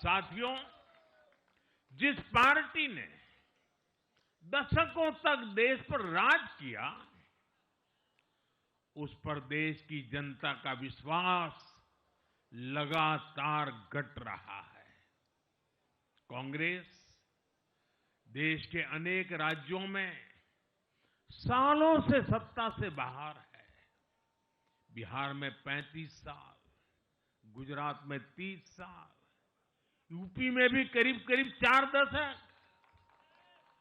साथियों, जिस पार्टी ने दशकों तक देश पर राज किया, उस पर देश की जनता का विश्वास लगातार घट रहा है। कांग्रेस देश के अनेक राज्यों में सालों से सत्ता से बाहर है। बिहार में 35 साल, गुजरात में 30 साल, यूपी में भी करीब करीब 4 दशक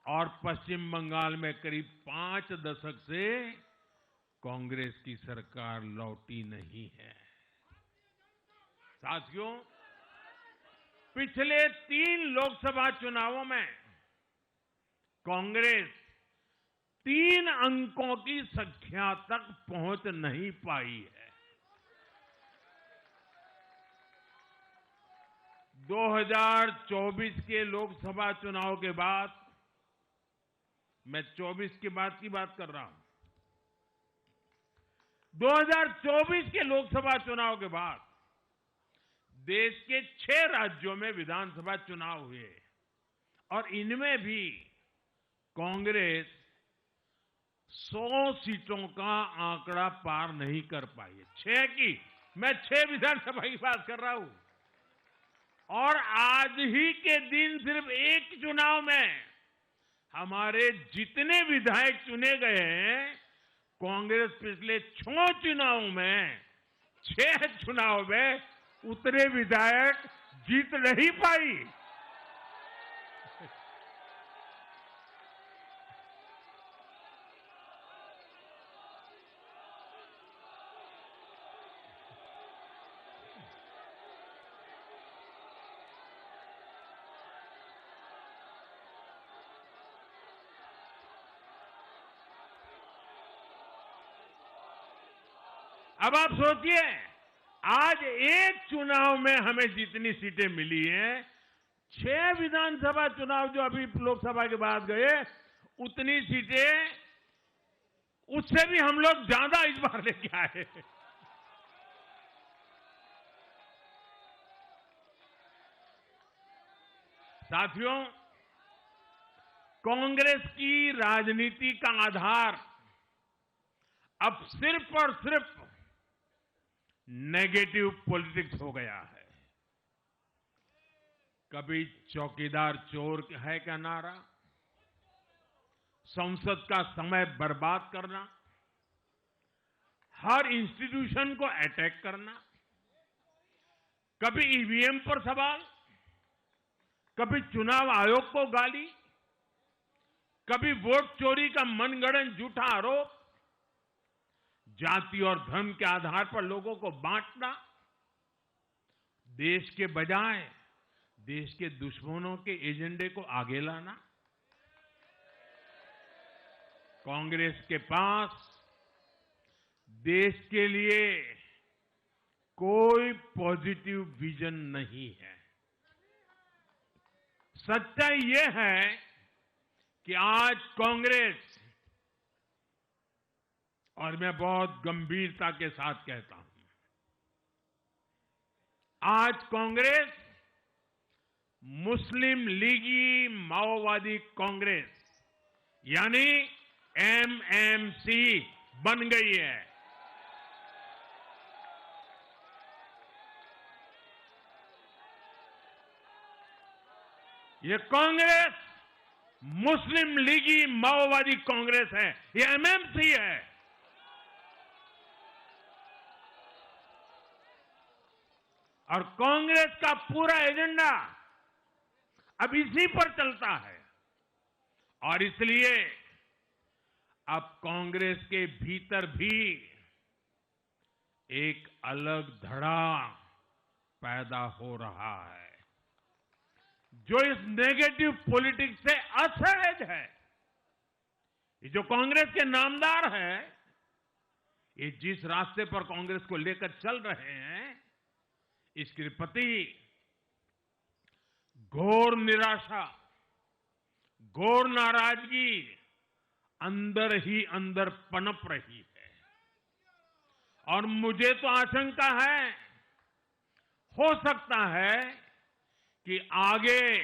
और पश्चिम बंगाल में करीब 5 दशक से कांग्रेस की सरकार लौटी नहीं है। साथियों, पिछले 3 लोकसभा चुनावों में कांग्रेस 3 अंकों की संख्या तक पहुंच नहीं पाई है। 2024 के लोकसभा चुनाव के बाद, मैं 24 के बाद की बात कर रहा हूं, 2024 के लोकसभा चुनाव के बाद देश के 6 राज्यों में विधानसभा चुनाव हुए और इनमें भी कांग्रेस 100 सीटों का आंकड़ा पार नहीं कर पाई है। 6 की, मैं 6 विधानसभा की बात कर रहा हूं। और आज ही के दिन सिर्फ एक चुनाव में हमारे जितने विधायक चुने गए हैं, कांग्रेस पिछले 6 चुनावों में 6 चुनाव में उतने विधायक जीत नहीं पाई। अब आप सोचिए, आज एक चुनाव में हमें जितनी सीटें मिली हैं, 6 विधानसभा चुनाव जो अभी लोकसभा के बाद गए, उतनी सीटें उससे भी हम लोग ज्यादा इस बार लेके आए। साथियों, कांग्रेस की राजनीति का आधार अब सिर्फ और सिर्फ नेगेटिव पॉलिटिक्स हो गया है। कभी चौकीदार चोर है का नारा, संसद का समय बर्बाद करना, हर इंस्टीट्यूशन को अटैक करना, कभी ईवीएम पर सवाल, कभी चुनाव आयोग को गाली, कभी वोट चोरी का मनगढ़ंत झूठा आरोप, जाति और धर्म के आधार पर लोगों को बांटना, देश के बजाय देश के दुश्मनों के एजेंडे को आगे लाना। कांग्रेस के पास देश के लिए कोई पॉजिटिव विजन नहीं है। सच्चाई यह है कि आज कांग्रेस, और मैं बहुत गंभीरता के साथ कहता हूं, आज कांग्रेस मुस्लिम लीगी माओवादी कांग्रेस यानी एमएमसी बन गई है। ये कांग्रेस मुस्लिम लीगी माओवादी कांग्रेस है, ये एमएमसी है। और कांग्रेस का पूरा एजेंडा अब इसी पर चलता है और इसलिए अब कांग्रेस के भीतर भी एक अलग धड़ा पैदा हो रहा है जो इस नेगेटिव पॉलिटिक्स से असहज है। ये जो कांग्रेस के नामदार हैं, ये जिस रास्ते पर कांग्रेस को लेकर चल रहे हैं, इसके प्रति घोर निराशा, घोर नाराजगी अंदर ही अंदर पनप रही है। और मुझे तो आशंका है, हो सकता है कि आगे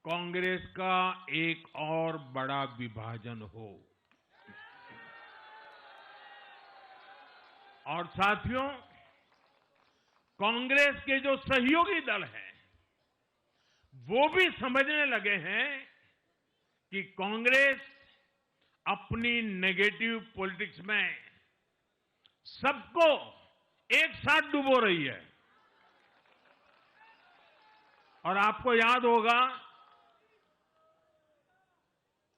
कांग्रेस का एक और बड़ा विभाजन हो। और साथियों, कांग्रेस के जो सहयोगी दल हैं, वो भी समझने लगे हैं कि कांग्रेस अपनी नेगेटिव पॉलिटिक्स में सबको एक साथ डुबो रही है। और आपको याद होगा,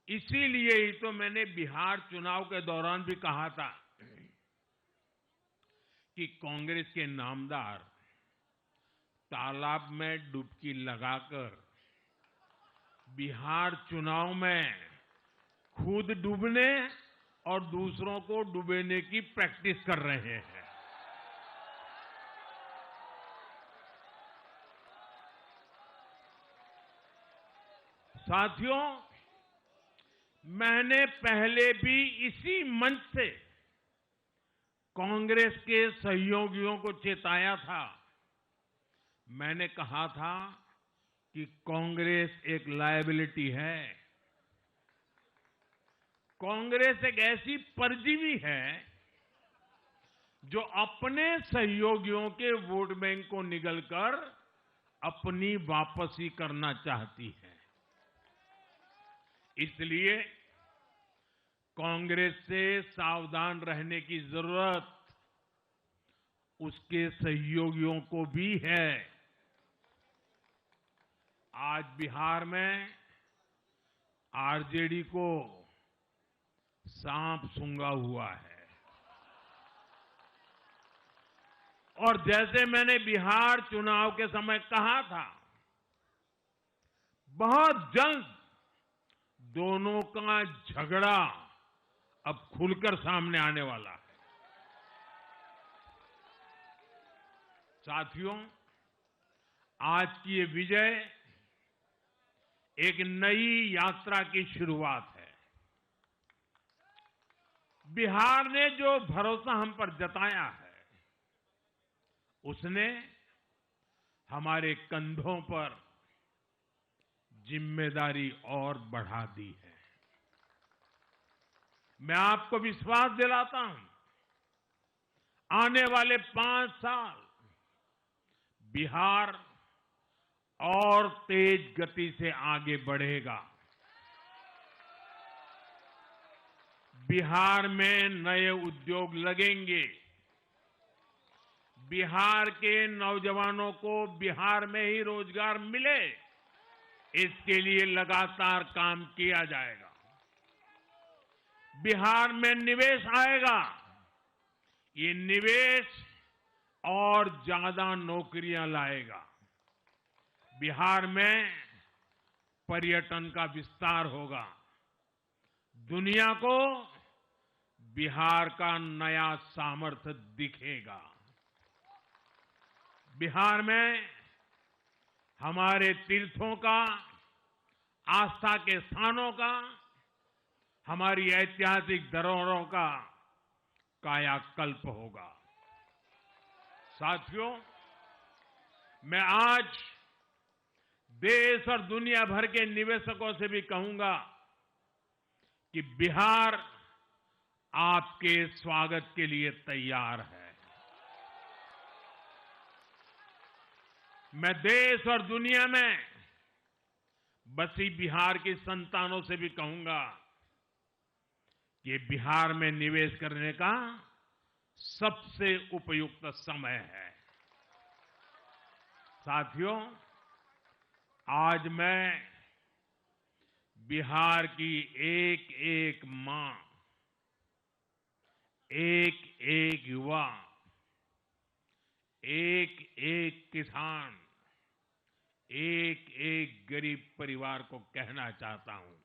इसीलिए ही तो मैंने बिहार चुनाव के दौरान भी कहा था कि कांग्रेस के नामदार तालाब में डुबकी लगाकर बिहार चुनाव में खुद डूबने और दूसरों को डुबोने की प्रैक्टिस कर रहे हैं। साथियों, मैंने पहले भी इसी मंच से कांग्रेस के सहयोगियों को चेताया था। मैंने कहा था कि कांग्रेस एक लायबिलिटी है। कांग्रेस एक ऐसी परजीवी है जो अपने सहयोगियों के वोट बैंक को निगलकर अपनी वापसी करना चाहती है। इसलिए कांग्रेस से सावधान रहने की जरूरत उसके सहयोगियों को भी है। आज बिहार में आरजेडी को सांप सूंघा हुआ है। और जैसे मैंने बिहार चुनाव के समय कहा था, बहुत जल्द दोनों का झगड़ा अब खुलकर सामने आने वाला है। साथियों, आज की ये विजय एक नई यात्रा की शुरुआत है। बिहार ने जो भरोसा हम पर जताया है, उसने हमारे कंधों पर जिम्मेदारी और बढ़ा दी है। मैं आपको विश्वास दिलाता हूं, आने वाले 5 साल बिहार और तेज गति से आगे बढ़ेगा। बिहार में नए उद्योग लगेंगे। बिहार के नौजवानों को बिहार में ही रोजगार मिले, इसके लिए लगातार काम किया जाएगा। बिहार में निवेश आएगा। ये निवेश और ज्यादा नौकरियां लाएगा। बिहार में पर्यटन का विस्तार होगा। दुनिया को बिहार का नया सामर्थ्य दिखेगा। बिहार में हमारे तीर्थों का, आस्था के स्थानों का, हमारी ऐतिहासिक धरोहरों का कायाकल्प होगा। साथियों, मैं आज देश और दुनिया भर के निवेशकों से भी कहूंगा कि बिहार आपके स्वागत के लिए तैयार है। मैं देश और दुनिया में बसी बिहार की संतानों से भी कहूंगा कि बिहार में निवेश करने का सबसे उपयुक्त समय है। साथियों, आज मैं बिहार की एक एक मां, एक एक युवा, एक एक किसान, एक एक गरीब परिवार को कहना चाहता हूं,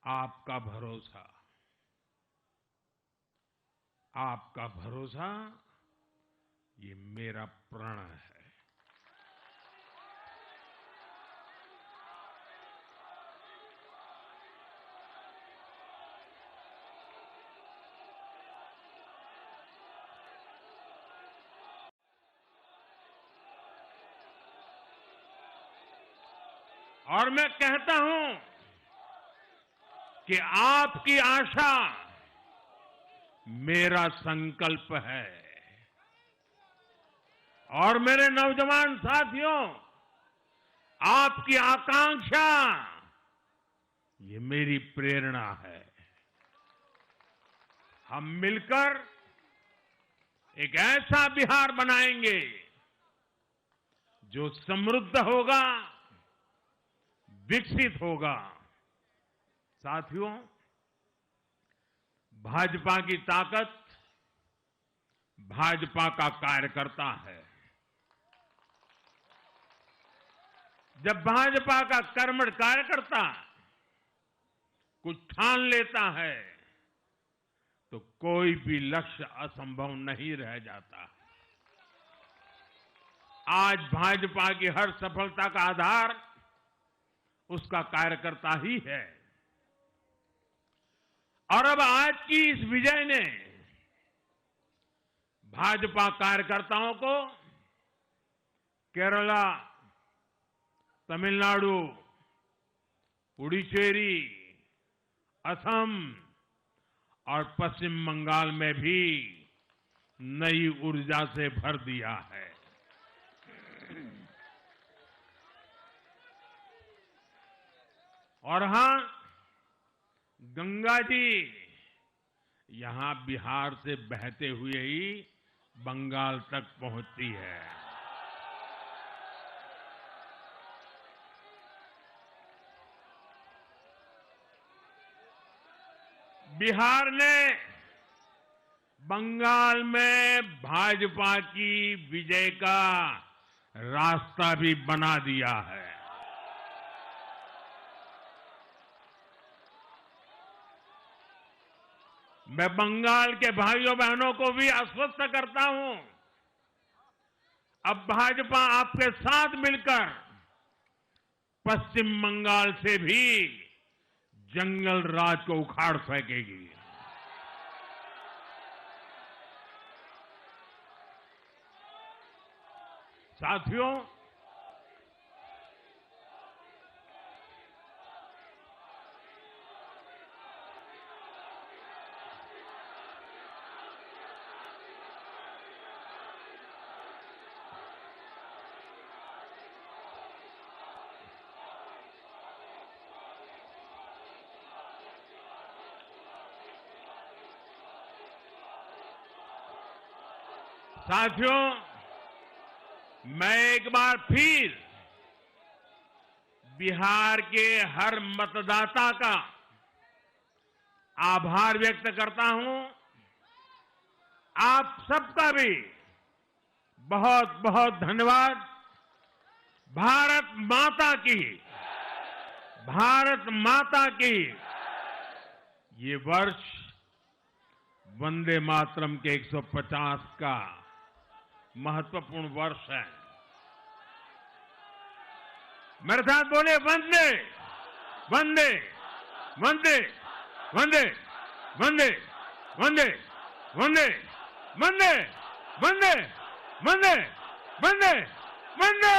आपका भरोसा, आपका भरोसा ये मेरा प्रण है। और मैं कहता हूं कि आपकी आशा मेरा संकल्प है। और मेरे नौजवान साथियों, आपकी आकांक्षा ये मेरी प्रेरणा है। हम मिलकर एक ऐसा बिहार बनाएंगे जो समृद्ध होगा, विकसित होगा। साथियों, भाजपा की ताकत भाजपा का कार्यकर्ता है। जब भाजपा का कर्मठ कार्यकर्ता कुछ ठान लेता है तो कोई भी लक्ष्य असंभव नहीं रह जाता। आज भाजपा की हर सफलता का आधार उसका कार्यकर्ता ही है। और अब आज की इस विजय ने भाजपा कार्यकर्ताओं को केरला, तमिलनाडु, पुडुचेरी, असम और पश्चिम बंगाल में भी नई ऊर्जा से भर दिया है। और हां, गंगा जी यहां बिहार से बहते हुए ही बंगाल तक पहुंचती है। बिहार ने बंगाल में भाजपा की विजय का रास्ता भी बना दिया है। मैं बंगाल के भाइयों बहनों को भी आश्वस्त करता हूं, अब भाजपा आपके साथ मिलकर पश्चिम बंगाल से भी जंगल राज को उखाड़ फेंकेगी। साथियों, मैं एक बार फिर बिहार के हर मतदाता का आभार व्यक्त करता हूं। आप सबका भी बहुत बहुत धन्यवाद। भारत माता की ये वर्ष वंदे मातरम के 150 का महत्वपूर्ण वर्ष है। मेरे साथ बोले, वंदे वंदे वंदे वंदे वंदे वंदे वंदे वंदे वंदे वंदे वंदे वंदे।